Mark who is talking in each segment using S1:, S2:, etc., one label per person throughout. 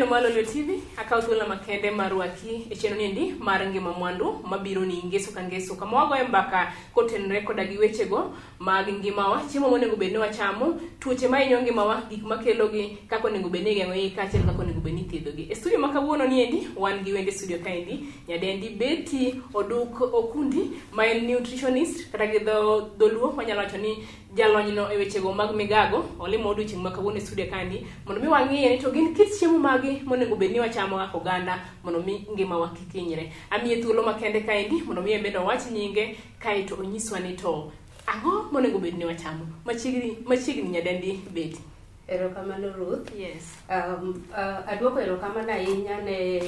S1: Jokanyo mar Lolio TV, akaw thuolo makende marwaki e chenro niendi mar ngima mwandu mabiro ni ngeso ka ngeso kama wagoye mbaka kotenre koda gi wechego mag ngimawa, chiemo monego bed ni wachamo, tuoche ma hinyo ngimawa, gik makelo gi, kaka onego bed ni igeng'o gi kaachiel kaka onego bed ni ithiedho gi. E studio ma kawuono niendi wan gi wende studio kaendi, nyadendi Betty Oduk Okundi ma en nutritionist kata gi dholuo wanyalo wacho ni jalony no e wechego mag migago, olimo odiochieng' ma kawuono e studio kaendi mondo mi wang'iye ni to gin kit chiemo magi monego bed ni wachamo kaka oganda mondo mi ngimawa kik hinyre. Amiye thuolo makende kaendi mondo mi embe owach nyinge kae to onyiswa ni to ang'o monego bed ni wachamo. Machiegni nyadendi Betty.
S2: Erokamano Ruth.
S1: Yes.
S2: Aduoko erokamano ahinya ne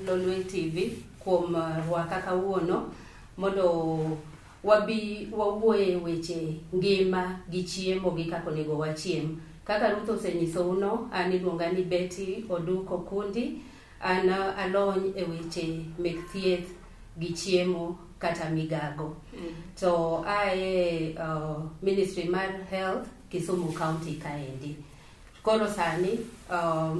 S2: Lolio TV kuom rwaka kawuono mondo wawuoye weche ngima gi chiemo gi kaka onego wachiem. Kaka Ruth osenyiso uno, an iluonga ni Betty Oduk Okundi, an alony e weche mek thieth gi chiemo kata migago. To ae Ministry mar Health Kisumu County kaendi. Koro sani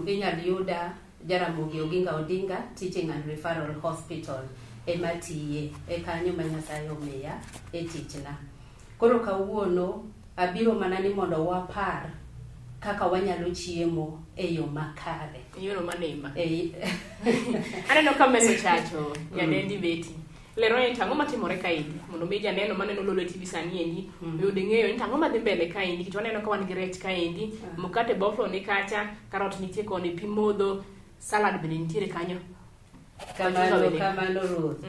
S2: inyal yuda Jaramogi Oginga Odinga Teaching and Referral Hospital ematiye e kanyo ma Nyasaye omiya e tichna. Koro kawuono abiro mana ni mondo wapar kaka wanyalo chiemo e yo makare.
S1: Yo manema. Aneno ka meso chacho nyadendi Betty. Lero ni tango matimore kaendi mondo mi janeno maneno Lolio TV sani endi yud ng'eyo ni tango madhi mbele kaendi kito aneno ka wan gi rech kaendi, mkate boflo ni kacha, karot nitie koni, pi modho, salad bende nitiere kanyo.
S2: Kamano Ruth.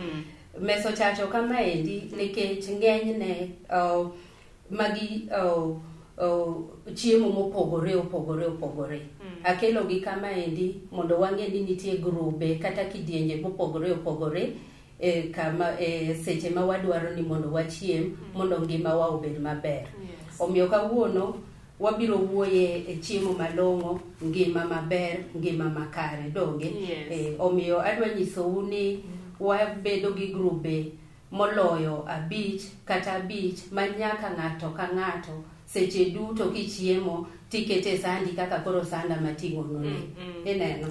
S2: Meso chacho kamaendi nikech ng'enyne magi chiemo mopogore. Akelo gi kamaendi mondo wang'e ni nitie grube kata kidienje mopogore kama seche ma wadwaro ni mondo wachiem mondo ngima wa obed maber. Omiyo kawuono wabiro wuoye e chiemo malong'o, ngima maber, ngima makare donge. Omiyo adwa nyisou ni wabedo gi grube moloyo 5 kata 5 ma nyaka ng'ato ka ng'ato seche duto kichiemo tikete sandi kaka koro sanda mating'o noni. Ineno?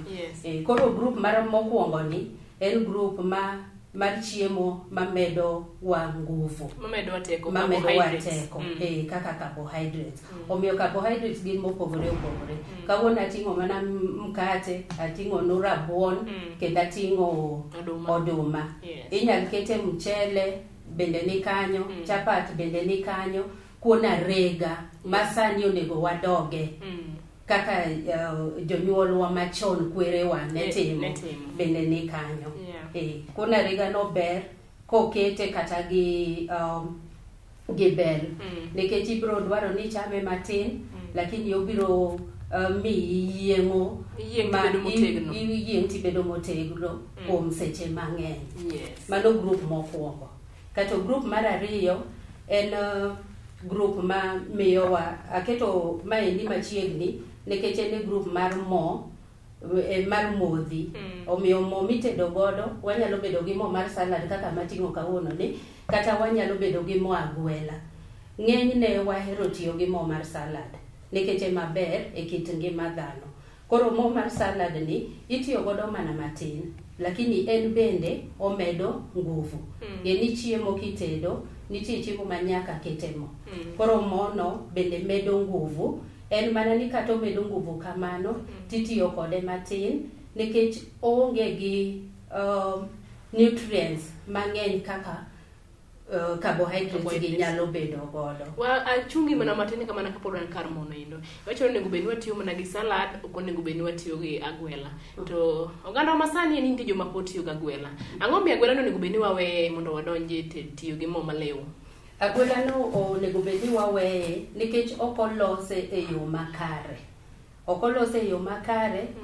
S2: Koro group mar mokwongo ni en group mar chiemo mamedo wa nguvu,
S1: mamedo wateko,
S2: kaka carbohydrates. Omiyo carbohydrates gin mopogore. Kawuono ating'o mana mkate, ating'o rabuon, kendo ating'o oduma. Inyal kete mchele bende ni kanyo, chapat bende ni kanyo, kuon arega masani onego wadoge kaka jonyuolwa machon kwerewa ne timo bende ni kanyo. Kuon arega no ber kokete kata gi bel, nikech ibiro dwaro ni chame matin lakini obiro mi yieng'o yieng' tibedo motegno kuom seche mang'eny. Mano group mokwongo. Kato group mar ariyo en group ma miyowa, aketo maendi machiegni nikech en group mar mar modhi. Omiyo mo mitedo godo wanyalo bedo gi mo mar salad kaka mating'o kawuono ni, kata wanyalo bedo gi mo agwela. Ng'enyne wahero tiyo gi mo mar salad nikech maber e kit ngima dhano. Koro mo mar salad ni itiyo godo mana matin, lakini en bende omedo nguvu. Ni chiemo kitedo nitie chiemo ma nyaka kete mo. Koro mo no bende medo nguvu. En mana ni kata omedo nguvu kamano titiyo kode matin nikech onge gi nutrients mang'eny kaka carbohydrates gi nyalo bedo godo.
S1: Achungi mana matin kamana kapod an kar mono indo. Wacho onego bed ni watiyo mana gi salad, ok onego bed ni watiyo gi agwela. To oganda masani en nitie joma pod tiyo gi agwela. Ang'o mi agwela no onego bed ni wawe mondo wadonje tiyo gi mo malew?
S2: Agwela no onego bed ni waweye nikech ok olose e yo makare.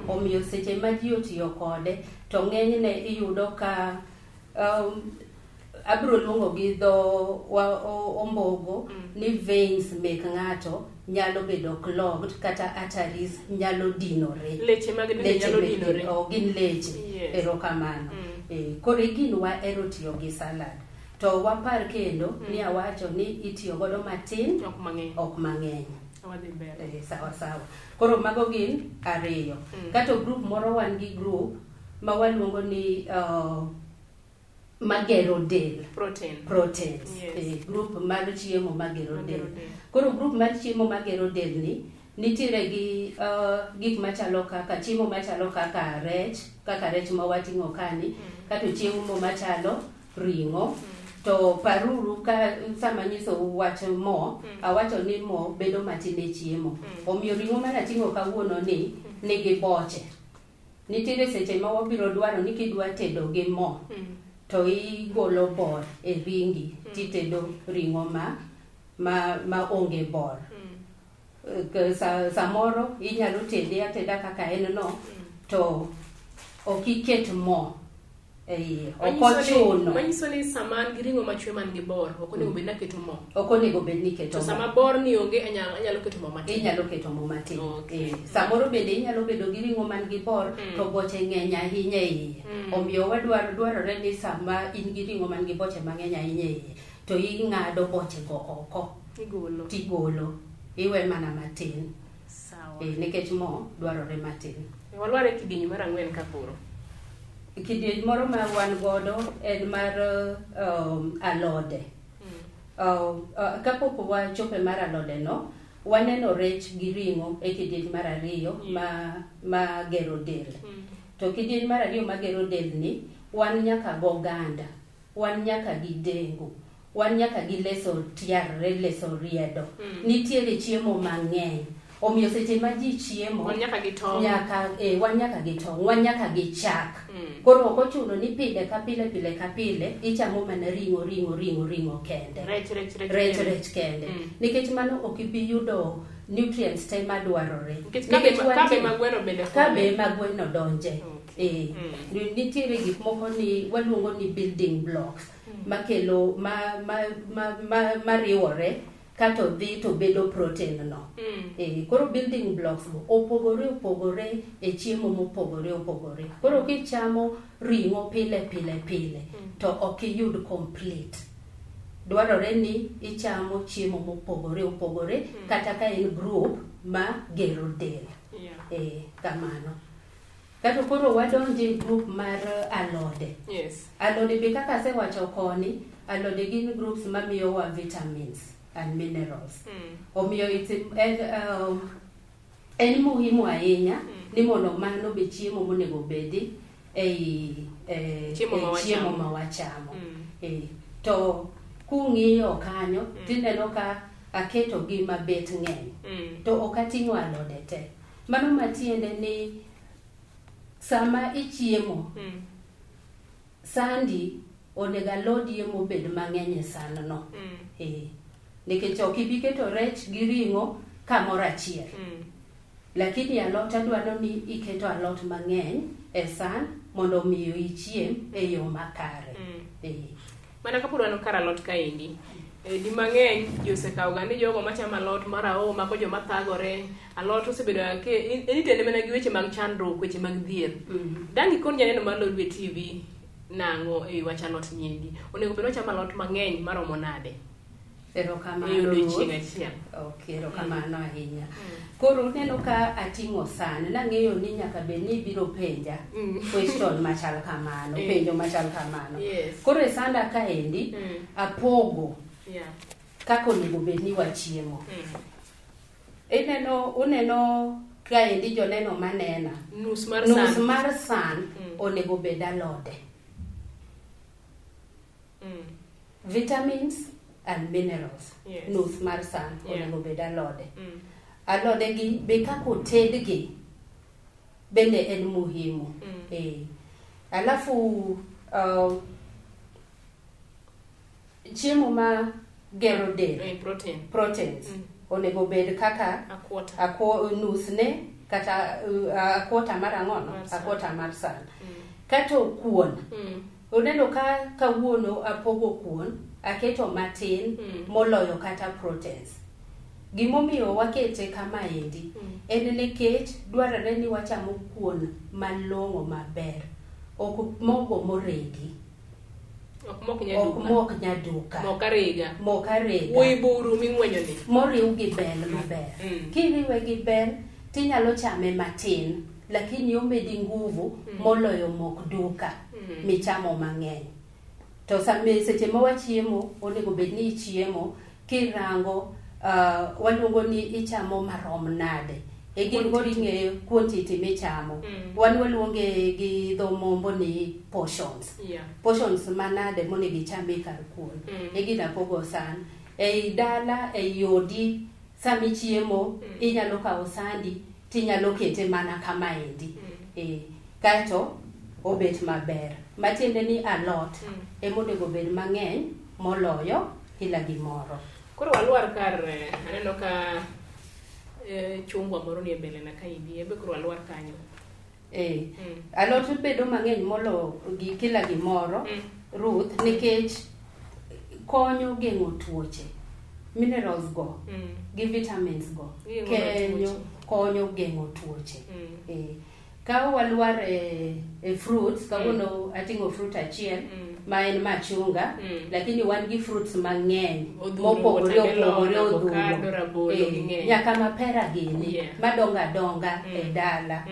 S2: Omiyo seche ma ji otiyo kode to ng'enyne iyudo ka abiro luongo gi dho ombogo ni veins mek ng'ato nyalo bedo clogged kata arteries nyalo dinore.
S1: Leche mag dende nyalo dinore.
S2: Gin leche. Erokamano. Koro gin wahero tiyo gi salad. To wapar kendo ni awacho ni itiyo godo matin, ok mang'eny. sawa sawa. Koro mago gin ariyo. Kato group moro wan gi group ma waluongo ni magero del, proteins. Group mar chiemo magero del. Koro group mar chiemo magero del ni nitiere gi gik machalo kaka chiemo machalo kaka rech ma wating'o kani, kato chiemo machalo ring'o. To paruru ka sama nyiso wach mo, awacho ni mo bedo matin e chiemo. Omiyo ring'o mana ting'o kawuono ni nigi boche. Nitiere seche ma wabiro dwaro ni kidwa tedo gi mo, to igolo bor e ringi, titedo ring'o ma onge bor. Samoro inyalo tede ateda kaka en no, to okiket mo. Okochuno.
S1: Manyiso ni sama gi ring'o machwe man gi bor, ok onego bed ni keto mo.
S2: Ok onego bed ni keto mo.
S1: To sama bor ni onge anyalo keto mo matin.
S2: Inyalo keto mo matin. Samoro bende inyalo bedo gi ring'o man gi bor to boche ng'eny ahinya e iye. Omiyo dwarore ni sama in gi ring'o man gi boche mang'eny ahinya e iye, to ing'ado boche go oko. Tigolo. Iwe mana matin.
S1: Sawa.
S2: Nikech mo dwarore matin.
S1: Walware kidieny mar 4 kapuro.
S2: Kidieny moro ma wan godo en mar alode. Kapok wachope mar alode no, waneno rech gi ring'o e kidieny mar 2 ma gero del. To kidieny mar 2 ma gero del ni, wan nyaka goganda, wan nyaka gi dengu, wan nyaka gi leso tiarre, leso riedo. Nitiere chiemo mang'eny. Omiyo seche ma ji chiemo,
S1: wan nyaka gi tong'.
S2: Wan nyaka gi tong', wan nyaka gi chak. Koro ok ochuno ni pile ka pile ichamo mana ring'o kende. Rech kende. Nikech mano ok ibi yudo nutrients te madwarore.
S1: Kabe magweno bende konyo.
S2: Kabe magweno donje. Nitiere gik moko ni waluongo ni building blocks makelo mariwore kato dhi to bedo protein no. Koro building blocks opogore e chiemo mopogore. Koro kichamo ring'o pile to ok iyud complete. Dwarore ni ichamo chiemo mopogore kata ka en group ma gero del. Kamano. Kato koro wadonje group mar alode. Alode be kaka asewacho koni, alode gin groups mamiyowa vitamins and minerals. Omiyo en muhimu ahinya ni mondo mano be chiemo monego bedi chiemo ma wachamo. To kung'iyo kanyo, tineno ka aketo gi mabet ng'eny. To ok ating'o alode te. Mano matiende ni sama ichiemo, sandi onego alodie mobed mang'eny e san no. Nikech ok ibi keto rech gi ring'o kamoro achiel. Lakini alot adwaro ni iketo alot mang'eny e san mondo miyo ichiem e yo makare.
S1: Mana kapuro ano kar alot kaendi. Di mang'eny josekawo ga ni jogo machamo alot marao mako joma thagore. Alot osebedo ke enitende mana gi weche mag chandruok, weche mag dhier. Dangi kon janeno mar Lolwe TV nang'o e wach alot nyiendi. Onego bed ochamo alot mang'eny maromo nade?
S2: Erokamano ahinya. Koro uneno ka ating'o san, nang'eyo ni nyaka bed ni biro penja question machal kamano, penjo machal kamano. Koro e sanda kaendi apogo kaka onego bed ni wachiemo. Uneno kaendi joneno manena, nus mar san onego bed alode. Vitamins and minerals. Nus mar san onego bed alode. Alode gi be kako tedgi bende en muhimu. Alafu chiemo ma gero del, proteins onego bed kaka nus ne kata akwota mar ang'ono, akwota mar san. Kato kuon, uneno ka kawuono apogo kuon, aketo matin moloyo kata proteins. Gimomiyo wakete kama endi en nikech dwarore ni wachamo kuon malong'o maber, ok mogo moregi.
S1: ok
S2: mok nyaduka. Mok arega.
S1: Wuoyi buru ming'wenyo ni.
S2: Moriw gi bel maber. Kiriwe gi bel, tinyalo chame matin, lakini omedi nguvu moloyo mok duka michamo mang'eny. To seche ma wachiemo, onego bed ni ichiemo, kirango, waluongo ni ichamo marom nade. Gin gori ng'eyo quantity michamo. Wan waluonge gi dho mombo ni portions. Portions manade monego icham e kar kuon. Gina pogo san. Ei dala, ei odi, sami chiemo, inyalo kawo sandi, tinyalo kete mana kama endi. Kaeto, obet maber. Matiende ni alot, emonego bed mang'eny, moloyo, kila gimoro.
S1: Koro waluar kar, aneno ka chungwa moro ni mbele na kaindi, ebe koro waluar kanyo.
S2: Alot bedo mang'eny molo gi kila gimoro, Ruth, nikech konyo geng'o tuoche. Minerals go, gi vitamins go, konyo geng'o tuoche. Ka waluar fruits, kawuono ating'o fruit achiel, ma en machunga, lakini wan gi fruits mang'eny, mopogore odhuro, nyaka mapera gini, madonga e dala.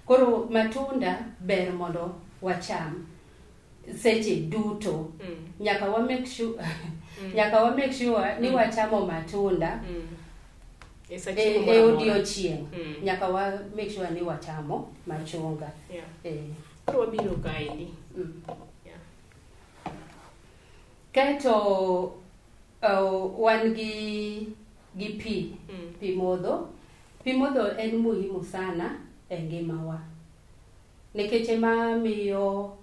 S2: Koro matunda ber mondo wacham seche duto. Nyaka wa make sure ni wachamo matunda e odiochieng'. Nyaka wa make sure ni wachamo machunga.
S1: Koro wabiro kaendi.
S2: Kaeto wan gi pi. Pi modho. Pi modho en muhimu sana e ngimawa. Nikech ema miyo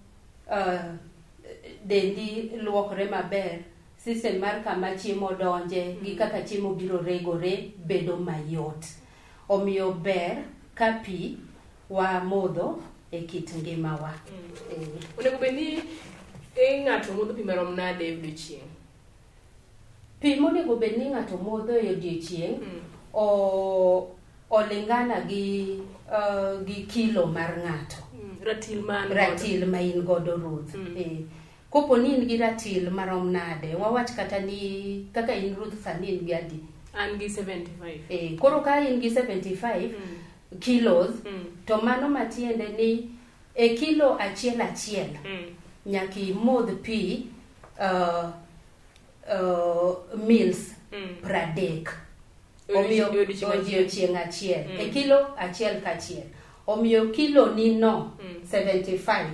S2: dendi luokre maber. System mar kama chiemo donje, gi kaka chiemo biro regore bedo mayot. Omiyo ber ka pi wa modho e kit ngimawa.
S1: Onego bed ni ng'ato modho pi marom nade e odiochieng'?
S2: Pi monego bed ni ng'ato modho e odiochieng' olingana gi kilo mar ng'ato. Ratil ma in godo, Ruth. Kopo ni in gi ratil marom nade, wawach kata ni kaka in Ruth sani in gi adi?
S1: An gi 75.
S2: Koro ka in gi 75 kilos, to mano matiende ni e kilo achiel nyaki modh pi mils 30. Omiyo odiochieng' achiel. E kilo achiel kachiel. Omiyo kilo ni no 75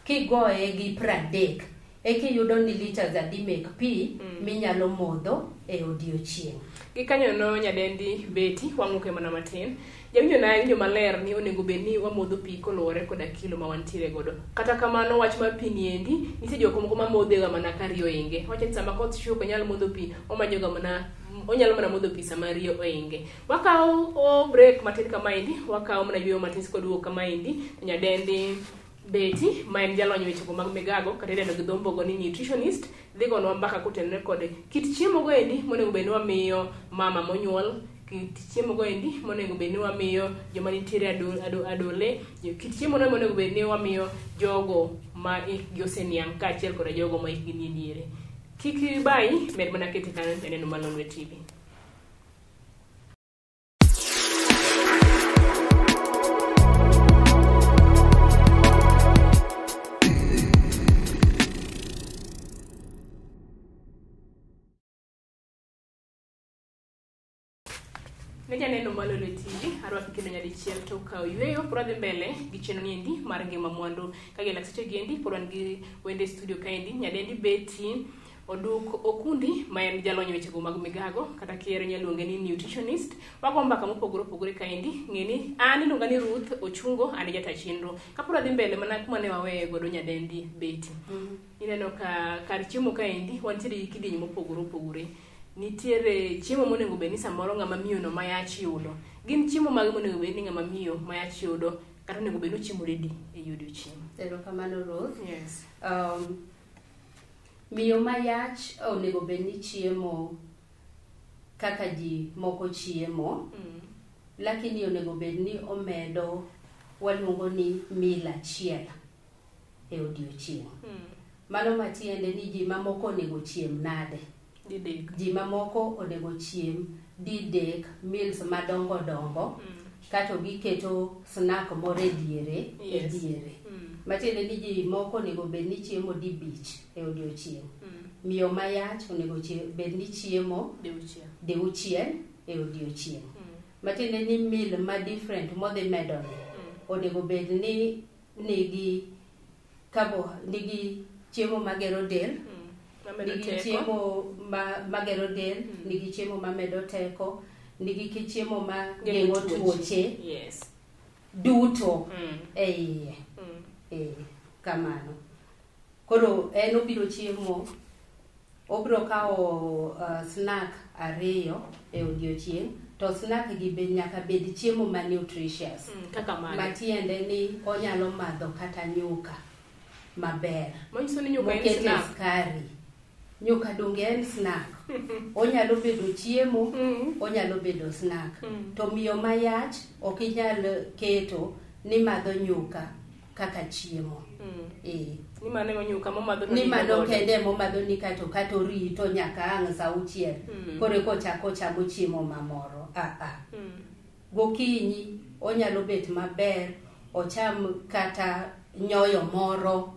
S2: kigoye gi 30 ekiyudo ni liters adi mek pi minyalo modho e odiochieng'.
S1: Gi kanyo no nyadendi Betty wang'uke mana matin. Jawinjo na winjo maler ni onego bed ni wamodho pi koluwore koda kilo ma wantiere godo. Kata kamano wach mar pi niendi, nitie jok moko ma modhega mana ka riyo oinge. Wacha ni sama koth chuok onyalo modho pi, onyalo mana modho pi sama riyo oinge. Wakawo break matin kamaendi, wakawo mana yweyo matin kodwuok kamaendi, nyadendi Betty, ma en jalony weche mag migago, kata idendo gi dhombogo ni nutritionist, dhi gonwa mbaka kotenore kod kit chiemo go endi monego bed ni wamiyo mama monyuol, kit chiemo go endi monego bed ni wamiyo joma nitiere adole, kit chiemo no monego bed ni wamiyo jogo ma ikgi oseniang' kaachiel kod jogo ma ikgi ni diere. Kik bayi, med mana kete kanyo e neno Malonwe TV. Neja neno Malonwe TV, arwaki kendo nyadichiel to kawo yweyo, pura dhi mbele gi chenro niendi mar ngima mwandu. Kage lakseche giendi, pura ngi wende studio kaendi, nyadendi Betty Oduk Okundi, ma en jalony weche mag migago, kata kiero nyaluonge ni nutritionist. Wago mbaka mopogore kaendi, ng'eni an iluonga ni Ruth Ochungo, an jata chenro. Kapura dhi mbele mana kuma ne waweye godo nyadendi Betty. Ineno ka kar chiemo kaendi, wantiere gi kidieny mopogore. Nitiere chiemo monego bed ni samoro ng'ama miyo no mayach yudo. Gin chiemo mag monego bed ni ng'ama miyo mayach yudo, kata onego bed ni chiemo ready e odiochieng'.
S2: Erokamano Ruth.
S1: Yes.
S2: Miyo mayach onego bed ni chiemo kaka ji moko chiemo, lakini onego bed ni omedo waluongo ni meal achiel e odiochieng'. mano matiende ni ji mamoko onego chiem nade. Ji mamoko onego chiem didek meals madongo dongo, kato giketo snack moro e diere. Matiende ni ji moko onego bed ni chiemo dibich e odiochieng'. Miyo mayach onego bed ni chiemo diuchiel e odiochieng'. Matiende ni meal ma different modhi medore onego bed ni nigi chiemo magero del, nigi chiemo magero del, nigi chiemo mamedo teko, nigi chiemo mageng'o tuoche duto e iye. Kamano. Koro en obiro chiemo, obiro kawo snack 2 e odiochieng', to snack gi nyaka bed chiemo ma nutritious. Matiende ni onyalo madho kata nyuka maber. Mokete skari. Nyuka donge en snack. Onyalo bedo chiemo, onyalo bedo snack. To miyo mayach ok inyal keto ni madho nyuka kaka chiemo.
S1: Ni mano nyuka momadho
S2: ni mano kende momadho ni kato rito nyaka ang' sa 6 kore kochako chamo chiemo mamoro. Gokinyi onyalo bet maber, ocham kata nyoyo moro,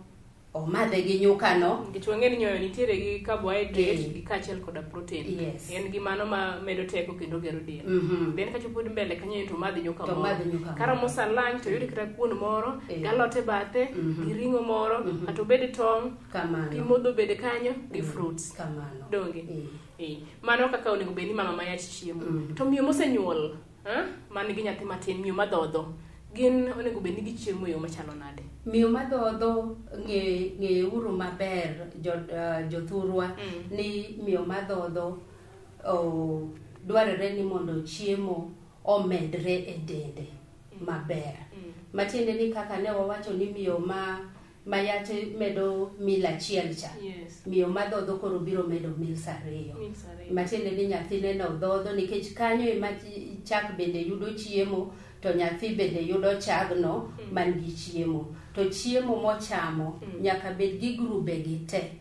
S2: omadhe gi nyuka no.
S1: Nikech wang'e ni nyoyo nitiere gi carbohydrate gi kaachiel koda protein. En gi mano ma medo teko kendo gero del. Then kachopo mbele kanyo to madhi nyuka moro. Karamo sa lunch to yudi kata kuon moro, galote bathe, gi ring'o moro, ato bede tong', pi modho bede kanyo, gi fruits. Donge? Mano kaka onego bed ni mama mayach chiemo. To miyo mosenyuol, man gi nyathi matin, miyo madhodho, gin onego bed ni gichiemo yo machalo nade?
S2: Miyo madhodho ng'e uru maber jothurwa ni miyo madhodho dwarore ni mondo chiemo omedre e dende maber. Matiende ni kaka ne wawacho ni miyo mayach medo mil 1 cha. Miyo madhodho koro biro medo mil 2. Matiende ni nyathine no dhodho nikech kanyo ema chak bende yudo chiemo, to nyathi bende yudo chagno man gi chiemo. To chiemo mochamo nyaka bed gi grube gi te.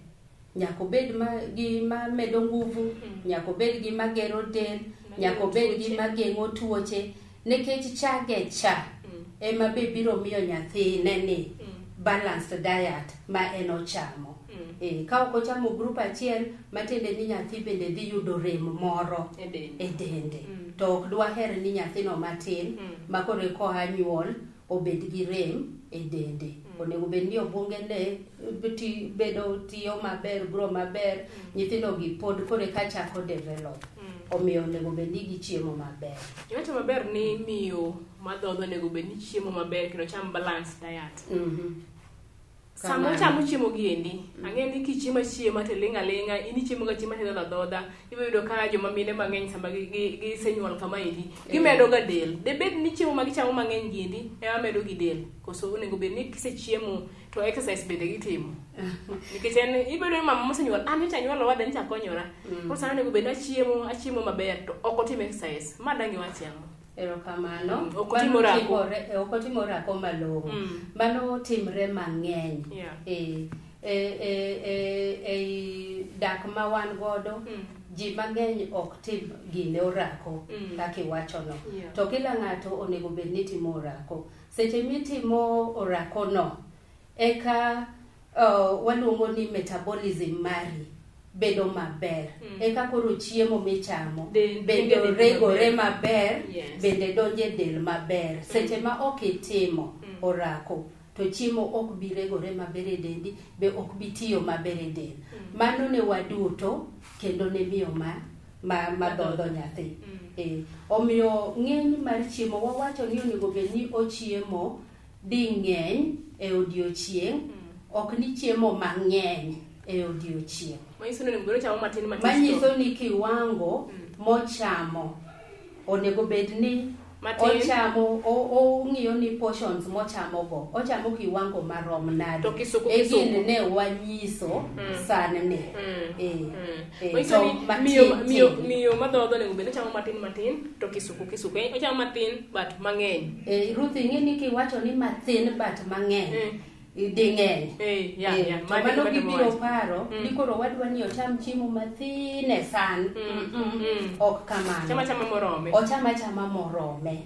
S2: Nyaka bed gi mamedo nguvu, nyaka bed gi magero del, nyaka bed gi mageng'o tuoche. Nikech chage cha ema be biro miyo nyathi neni balanced diet ma en ochamo. Ka ok ochamo grup achiel, matiende ni nyathi bende dhi yudo rem moro e dende. To ok dwaher ni nyathino matin makore koa nyuol obed gi rem e dende. Onego bed ni obwongene tiyo maber, grow maber, nyithindo gi pod kore ka chako develop. Omiyo onego bed ni gichiemo maber.
S1: Iwacho maber ni miyo madhodho onego bed ni chiemo maber kendo cham balanced diet. Samo chamo chiemo gi endi. Ang'e ni kichiemo to linga ini chiemo ga chiemo to dhodha. Iyudo ka joma mine mang'eny sama gi senyuol kama endi, gimedo ga del. Debed ni chiemo ma gichamo mang'eny gi endi ema medo gi del. Koso onego bed ni kisechiemo to exercise bende gitimo. Nikech ibedo mama mosenyuol, nita nyuol wada nita konyora. Koro sana onego bed ni achiemo maber to ok otim exercise. Ma dangi wachiamo.
S2: Erokamano.
S1: Okotimore
S2: ako malong'o. Mano timre mang'eny. Dak ma wan godo, ji mang'eny ok tim gine orako kaka iwachono. To kila ng'ato onego bed ni timo orako. Seche mitimo orako no, eka waluongo ni metabolism mari bedo maber. Eka koro chiemo michamo bedo regore maber, bende donje del maber. Seche ma ok itimo orako, to chiemo ok bi regore maber e dendi, be ok bi tiyo maber e del. Mano ne waduto kendo ne miyo madhodho nyathi. Omiyo ng'eny mar chiemo wawacho ni onego bed ni ochiemo ding'eny e odiochieng', ok ni chiemo mang'eny e odiochieng'. Manyiso ni kiwango mochamo onego bed ni ochamo, ong'iyo ni portions mochamo go, ochamo kiwango marom nade. Egin ne wanyiso sanne.
S1: Miyo madhodho onego bed ni chamo matin to kisuku. Ochamo matin but mang'eny.
S2: Ruth, ing'e ni kiwacho ni matin but mang'eny. ding'eny.
S1: To
S2: mano gibiro paro ni koro wadwa ni ocham chiemo mathin e san. Ok kamano. Ochama morome.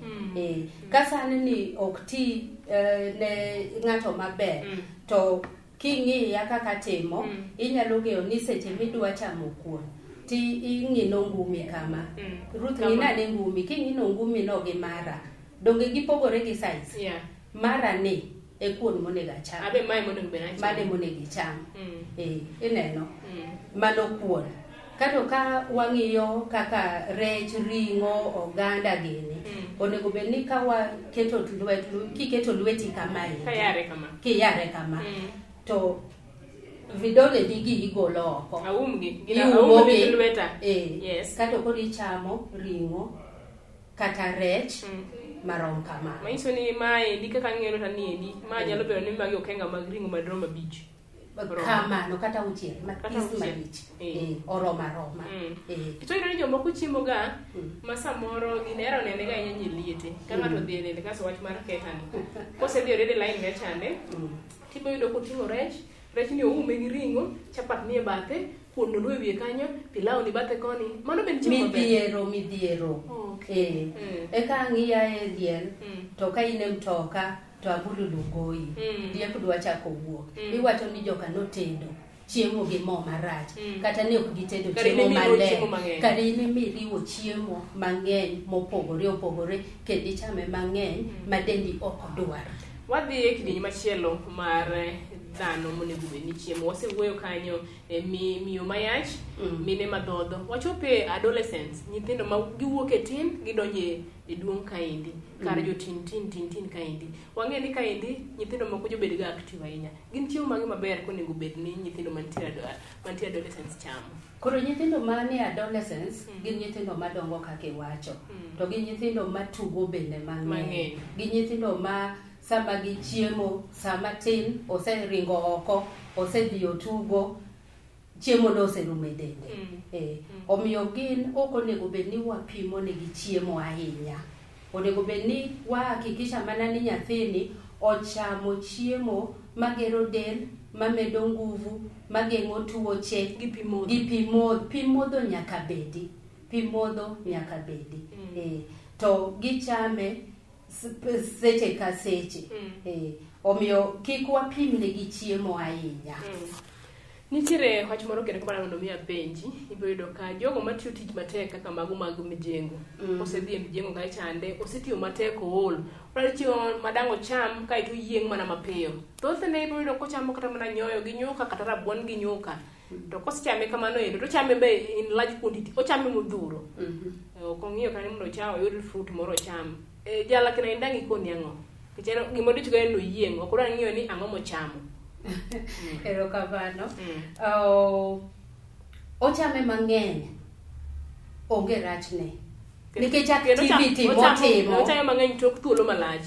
S2: Ka san ni ok ti ne ng'ato maber, to king'iya kaka timo, inyalo ng'eyo ni seche midwa chamo kuon, ti ing'ino ngumi kama. Ruth ng'inane ngumi, king'ino ngumi no gi mara, donge gipogore gi size? Mara ni e kuon monego acham. Mane monego icham. Ineno? Mano kuon. Kato ka wang'iyo kaka rech, ring'o, oganda gini, onego bed ni ka waketo kiketo lweti kama kiyare kama, to vidole digi igolo oko.
S1: Iumogi lweta.
S2: Kato koro ichamo ring'o kata rech marom kama.
S1: Manyiso ni mae di kaka ng'ero tani edi, ma nyalo bedo ni magi okenga mag ring'o madrom abich.
S2: Kamano kata uchiel malich. Oroma.
S1: To ino ni jomoko chiemo ga ma samoro ginero nene ga nyenye liete. Ka ng'ato dhi nene kaso wach mar ketani. Kose dhi orede line ga chande, tibo yudo koting'o rech ni oume gi ring'o, chapat ni e bathe, kuon no e wiye kanyo, pilau ni bathe koni. Mano ben chiemo maber. Midhiero.
S2: Eka ang'iya e diel, to ka in e mtoka, to agulu goyi. Diek dwa chako wuok. Iwacho ni joka notedo chiemo gi mo marach. Kata ne ok gitedo chiemo maler. Kare ne miriwo chiemo mang'eny mopogore kendo ichame mang'eny ma dendi ok odwar.
S1: Wadhi e kidieny machielo mar dhano monego bed ni chiemo. Wasewuoyo kanyo miyo mayach, mine madhodho. Wachope adolescents, nyithindo ma giwuok e tin, gidonje e duong' kaendi. Kar jo tin kaendi. Wang'e ni kaendi nyithindo moko jobed ga active ahinya. Gin chiemo mage maber konego bed ni nyithindo mantie adolescents chamo.
S2: Koro nyithindo mane adolescents gin nyithindo madongo kaka iwacho. To gin nyithindo matugo bende mang'eny. Gin nyithindo ma sama gichiemo, sama tin, oseringo oko, osedhi otugo, chiemo no oserumo e dende. Omiyo gin ok onego bed ni wapimo negi chiemo ahinya. Onego bed ni wahakikisha mana ni nyathini ochamo chiemo magero del, mamedo nguvu, mageng'o tuoche, gi pi modho nyaka bedi. To gichame seche ka seche. Omiyo kik wapim negi chiemo ahinya.
S1: Nitiere wach moro kendo kamano mondo mi apenji, ibiro yudo ka jogo matiyo tich matek kaka mago mag mijengo, osedhi e mijengo kae chande, osetiyo matek ool, onyalo chiwo madango cham kaeto yieng' mana mapiyo. Thothne ibiro yudo kochamo kata mana nyoyo gi nyuka kata rabuon gi nyuka. To kosechame kamano endo, to chame be in large quantity, ochame modhuro. Ok ong'iyo kanyo mondo ocham oyud fruit moro ocham. Jala kina indangi koni ang'o? Kichero gimoro dicho ga en yieng', ok odwa ng'iyo ni ang'o mochamo.
S2: Erokamano. Ochame mang'eny, onge rachne. Nikech activity motimo.
S1: Ochame mang'eny tok thuolo malach.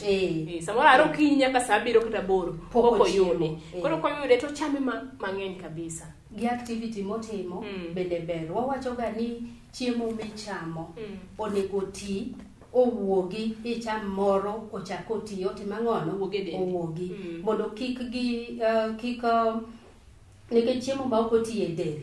S1: Samoro aro kiny nyaka saa 7 kata 8 pok oyude. Koro koyude to chame mang'eny kabisa.
S2: Gi activity motimo bende ber. Wawacho ga ni chiemo michamo onego ti owuogi icham moro ochako tiyo timang'ono owuogi mondo kik nikech chiemo ma ok oti e del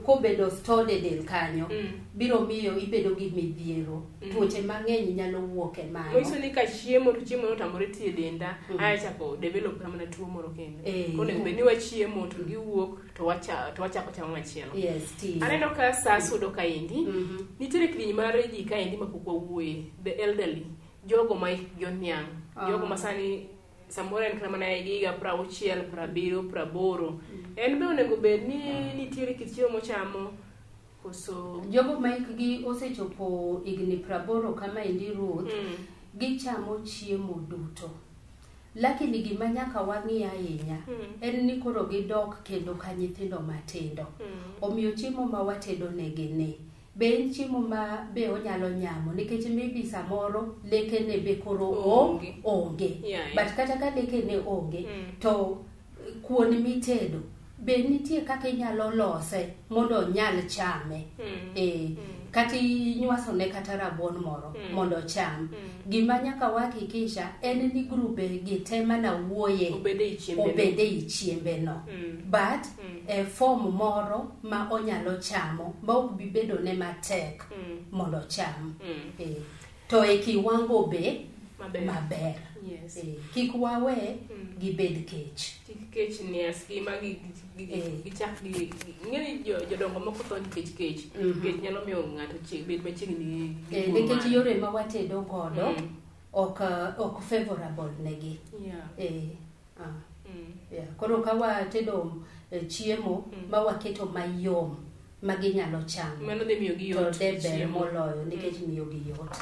S2: kobedo stored e del kanyo biro miyo ibedo gi midhiero, tuoche mang'eny nyalo wuok e mano.
S1: Oiso ni ka chiemo no tamore ti e denda aya chako develop kama na tuo moro kendo. Konego bed ni wachiemo to giwuok to wachako chamo machielo. Aneno ka saa sudo kaendi, nitiere kidieny mar ji kaendi mapok wawuoye, the elderly, jogo ma joniang', jogo masani samoro en kama na higa 60, 70, 80. En be onego bed ni nitiere kit chiemo mochamo koso
S2: jogo ma ikgi osechopo higni 80 kama endi Ruth, gichamo chiemo duto. Lakini gima nyaka wang'i ahinya en ni koro gidok kendo ka nyithindo matindo. Omiyo chiemo ma watedo negene be en chiemo ma be onyalo nyamo, nikech maybe samoro lekene be koro onge. But kata ka lekene onge, to kuon mitedo be nitie kaka inyalo lose mondo onyal chame. kati nywaso ne kata rabuon moro mondo cham. Gima nyaka wakikisha en ni grube gi tema na wuoye obede I chiembe no. But form moro ma onyalo chamo ma ok bi bedo ne matek mondo cham. To e kiwango be maber.
S1: Yes.
S2: Kik wawe gibed kech.
S1: Kech ni aski magi gichak gi ngeni jodongo moko to kech kech nyalo miyo ngato bed machiegni
S2: nikech yore ma watedo godo ok favorable negi. Koro ka watedo chiemo ma waketo mayom magi nyalo chamo
S1: mano de miyo gi yot
S2: to de ber moloyo nikech miyo gi yot.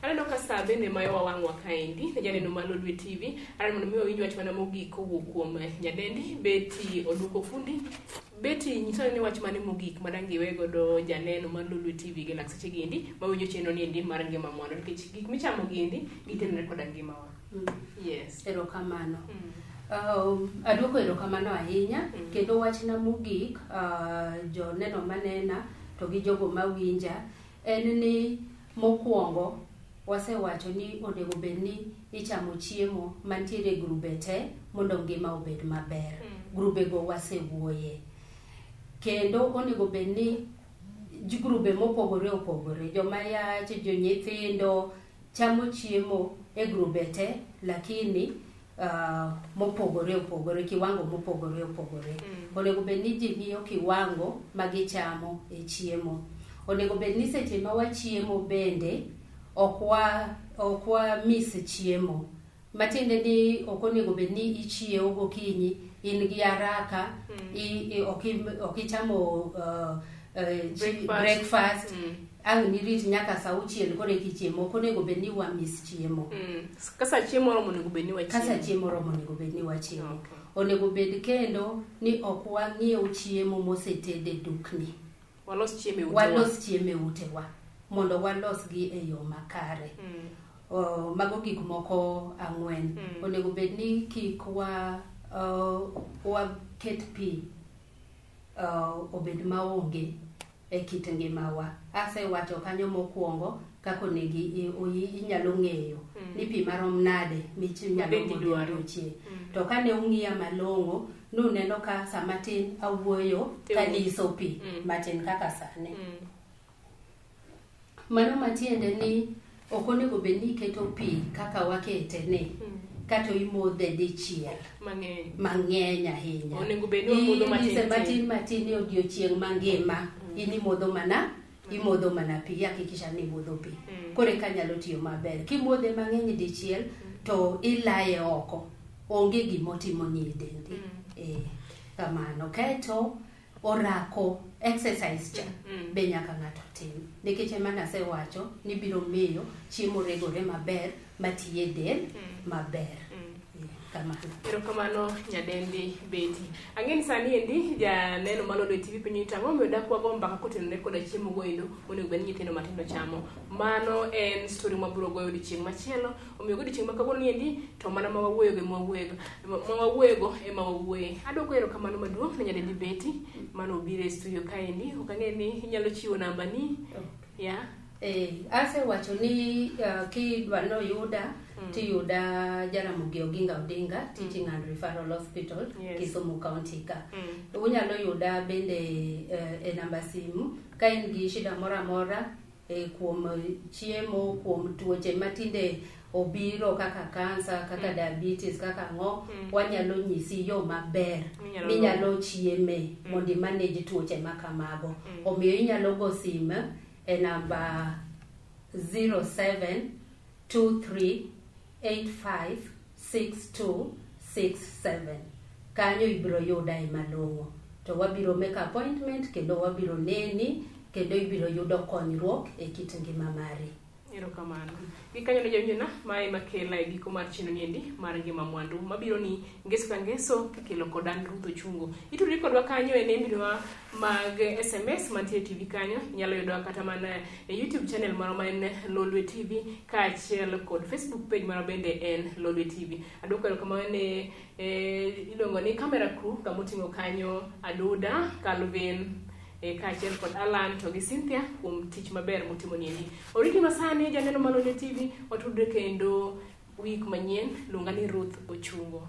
S1: Aneno ka saa bende mayo wawang'wa kaendi ne janeno mar Lolwe TV. Mondo miyo winj wach mana mogik kowuok kuom nyadendi Betty Oduko Fundi. Betty nyisa ni wach mane mogik madang iwe godo janeno mar Lolwe TV gi lakseche gindi ma winjo chenro ni endi mar ngima mwandu nikech gik michamo gindi gitenore kod ngimawa. Yes.
S2: Erokamano. Aduoko erokamano ahinya kendo wachna mogik joneno manena to gi jogo mawinja en ni mokwongo wasewacho ni onego bed ni ichamo chiemo mantiere grube te mondo ngima obed maber. Grube go wasewuoye kendo onego bed ni grube mopogore opogore joma yach jonyithindo chamo chiemo e grube te lakini mopogore opogore kiwango mopogore opogore. Onego bed ni ji ng'iyo kiwango magichamo e chiemo. Onego bed ni seche ma wachiemo bende okwa miss chiemo. Matiende ni ok onego bed ni ichiewo gokinyi in gi haraka okichamo breakfast ang nirit nyaka saa 6 kore kichiemo ok onego bed ni wa miss chiemo.
S1: Kasa chiemo romo onego bed ni wachiemo.
S2: Kasa chiemo romo onego bed ni wachiemo. Onego bed kendo ni ok wang'iew chiemo mosetede dukni.
S1: Walos
S2: chiemo e utewa mondo walos gi e yo makare. Mago gik moko 4. Onego bed ni kik ket pi obed maonge e kit ngimawa. Asewacho kanyo mokwongo kako negi inyalo ng'eyo ni pi marom nade minyalo dwaro chie. To kane ung'iya malong'o nuneno ka sama tin awuoyo kadiso pi matin kaka sane. Mano matiende ni ok onego bed ni iketo pi kaka wakete ne kato imodhe dichiel mang'eny ahinya.
S1: Onego bed ni modho
S2: matin ni odiochieng' mangima imodho mana pi hakikisha ni modho pi. Kore ka nyalo tiyo maber. Kimodhe mang'eny dichiel to ilaye oko. Onge gimotimo ni dendi. Kamano kaeto orako exercise cha be nyaka ng'ato tim. Nikech ema nasewacho ni biro miyo chiemo regore maber matiye del maber.
S1: Erokamano nyadendi Betty. Ang'eni sani endi janeno mar Lolwe TV piny tang'o miyo dak wago mbaka kotenore koda chiemo goendo monego bed ni nyithindo matindo chamo. Mano en story mabiro goyo odiochieng' machielo. Omiyo odiochieng' ma kawuono endi to mana ma wawuoyo ema wawuoye. Adwoko erokamano maduong' ne nyadendi Betty mano obiro e studio kaendi. Ok ang'e ni inyalo chiwo namba ni.
S2: Asewacho ni kidwa noyuda tiyuda Jaramogi Oginga Odinga Teaching and Referral Hospital Kisumu County ka. Unyalo yuda bende e namba simu ka in gi shida mora mora kuom chiemo kuom tuoche matinde obiro kaka kansa kaka diabetes kaka wanyalo nyisi yo maber minyalo chieme mondo manage tuoche makamago. Omiyo inyalo go sim e namba 0723856267. Kanyo ibiro yuda e malong'o. To wabiro make appointment kendo wabiro neni kendo ibiro yudo konyruok e kit ngima mari.
S1: Erokamano. Gikanyo ne jawinjona mae makela e giko mar chino niendi mar ngima mwandu mabiro ni ngeso ka ngeso kikelo kod Ruth Ochungo. Itudri kodwa kanyo e nembinwa mag SMS mantie TV kanyo. Inyalo yudo kata mana e YouTube channel maro ma en Lolwe TV kaachiel kod Facebook page maro bende en Lolwe TV. Adwoko erokamano ne iluongo ni camera crew kamoting'o kanyo Aduda, Calvin, kaachiel kod Alan to gi Cynthia kuom tich maber mutimo niendi. Oriti masani janeno Malone TV, watudre kendo week manyien, luonga ni Ruth Ochungo.